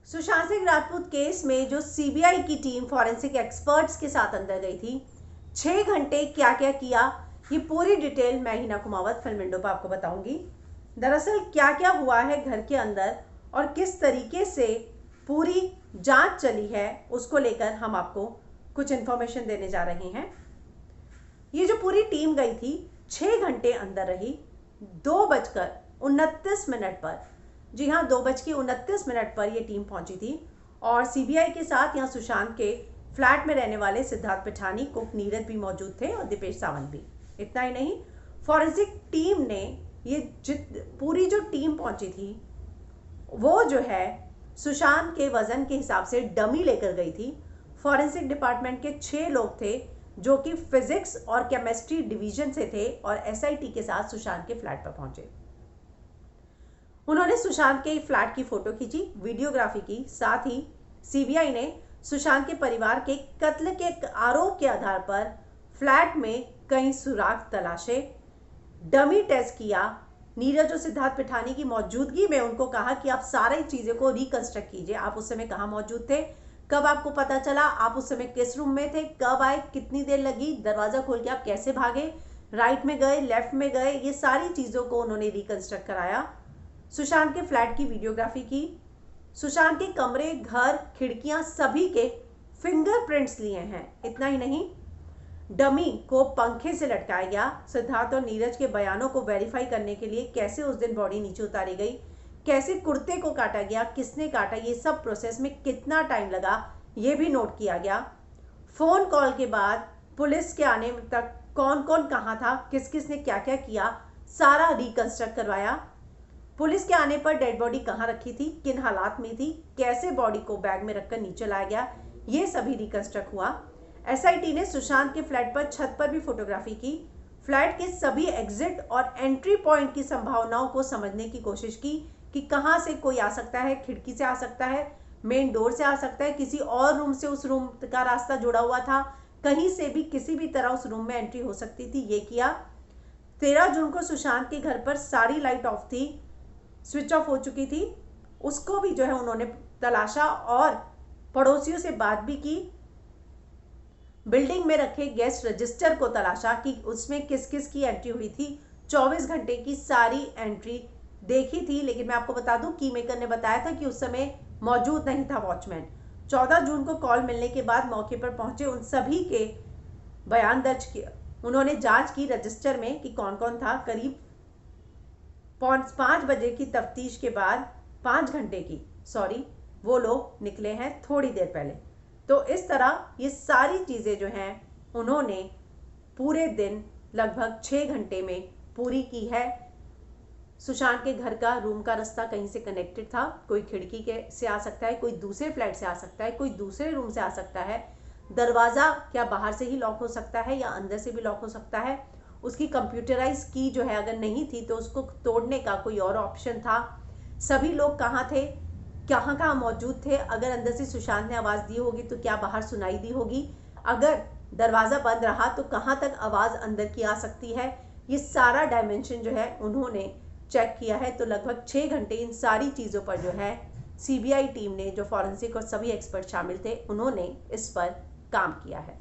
Sushant Singh Rajput case में जो CBI की टीम फॉरेंसिक एक्सपर्ट्स के साथ अंदर गई थी, 6 घंटे क्या क्या किया, ये पूरी डिटेल मैं हिना कुमावत फिल्म विंडो पर आपको बताऊंगी। दरअसल क्या क्या हुआ है घर के अंदर और किस तरीके से पूरी जांच चली है, उसको लेकर हम आपको कुछ इन्फॉर्मेशन देने जा रहे हैं। ये जो पूरी टीम गई थी, 6 घंटे अंदर रही। 2:29 पर, जी हाँ, 2:29 पर यह टीम पहुंची थी और सीबीआई के साथ यहाँ सुशांत के फ्लैट में रहने वाले सिद्धार्थ पिठानी, कुक नीरज भी मौजूद थे और दीपेश सावंत भी। इतना ही नहीं, फॉरेंसिक टीम ने ये पूरी जो टीम पहुंची थी वो जो है सुशांत के वजन के हिसाब से डमी लेकर गई थी। फॉरेंसिक डिपार्टमेंट के 6 लोग थे जो कि फिजिक्स और केमिस्ट्री डिवीजन से थे और एसआईटी के साथ सुशांत के फ्लैट पर पहुंचे। उन्होंने सुशांत के फ्लैट की फोटो खींची, वीडियोग्राफी की। साथ ही सीबीआई ने सुशांत के परिवार के कत्ल के आरोप के आधार पर फ्लैट में कई सुराग तलाशे, डमी टेस्ट किया। नीरज और सिद्धार्थ पिठानी की मौजूदगी में उनको कहा कि आप सारी चीज़ों को रिकंस्ट्रक्ट कीजिए। आप उस समय कहाँ मौजूद थे, कब आपको पता चला, आप उस समय किस रूम में थे, कब आए, कितनी देर लगी, दरवाज़ा खोल के आप कैसे भागे, राइट में गए, लेफ्ट में गए, ये सारी चीज़ों को उन्होंने रिकंस्ट्रक्ट कराया। सुशांत के फ्लैट की वीडियोग्राफी की। सुशांत के कमरे, घर, खिड़कियां सभी के फिंगरप्रिंट्स लिए हैं। इतना ही नहीं, डमी को पंखे से लटकाया गया। सिद्धार्थ और नीरज के बयानों को वेरीफाई करने के लिए कैसे उस दिन बॉडी नीचे उतारी गई, कैसे कुर्ते को काटा गया, किसने काटा, ये सब प्रोसेस में कितना टाइम लगा, ये भी नोट किया गया। फोन कॉल के बाद पुलिस के आने तक कौन कौन कहाँ था, किस किस ने क्या क्या किया, सारा रिकंस्ट्रक्ट करवाया। पुलिस के आने पर डेड बॉडी कहाँ रखी थी, किन हालात में थी, कैसे बॉडी को बैग में रखकर नीचे लाया गया, ये सभी रिकंस्ट्रक्ट हुआ। एसआईटी ने सुशांत के फ्लैट पर छत पर भी फोटोग्राफी की। फ्लैट के सभी एग्जिट और एंट्री पॉइंट की संभावनाओं को समझने की कोशिश की कि कहाँ से कोई आ सकता है, खिड़की से आ सकता है, मेन डोर से आ सकता है, किसी और रूम से उस रूम का रास्ता जुड़ा हुआ था, कहीं से भी किसी भी तरह उस रूम में एंट्री हो सकती थी, ये किया। 13 जून को सुशांत के घर पर सारी लाइट ऑफ थी, स्विच ऑफ हो चुकी थी, उसको भी जो है उन्होंने तलाशा और पड़ोसियों से बात भी की। बिल्डिंग में रखे गेस्ट रजिस्टर को तलाशा कि उसमें किस किस की एंट्री हुई थी। 24 घंटे की सारी एंट्री देखी थी, लेकिन मैं आपको बता दूं की मेकर ने बताया था कि उस समय मौजूद नहीं था वॉचमैन। 14 जून को कॉल मिलने के बाद मौके पर पहुंचे, उन सभी के बयान दर्ज किया। उन्होंने जांच की रजिस्टर में कि कौन कौन था। करीब 5 बजे की तफ्तीश के बाद 5 घंटे की वो लोग निकले हैं थोड़ी देर पहले। तो इस तरह ये सारी चीज़ें जो हैं उन्होंने पूरे दिन लगभग 6 घंटे में पूरी की है। सुशांत के घर का रूम का रास्ता कहीं से कनेक्टेड था, कोई खिड़की के से आ सकता है, कोई दूसरे फ्लैट से आ सकता है, कोई दूसरे रूम से आ सकता है। दरवाज़ा क्या बाहर से ही लॉक हो सकता है या अंदर से भी लॉक हो सकता है। उसकी कंप्यूटराइज की जो है अगर नहीं थी तो उसको तोड़ने का कोई और ऑप्शन था। सभी लोग कहाँ थे, कहाँ कहाँ मौजूद थे, अगर अंदर से सुशांत ने आवाज़ दी होगी तो क्या बाहर सुनाई दी होगी, अगर दरवाज़ा बंद रहा तो कहाँ तक आवाज़ अंदर की आ सकती है। ये सारा डायमेंशन जो है उन्होंने चेक किया है। तो लगभग 6 घंटे इन सारी चीज़ों पर जो है सीबीआई टीम ने, जो फॉरेंसिक और सभी एक्सपर्ट शामिल थे, उन्होंने इस पर काम किया है।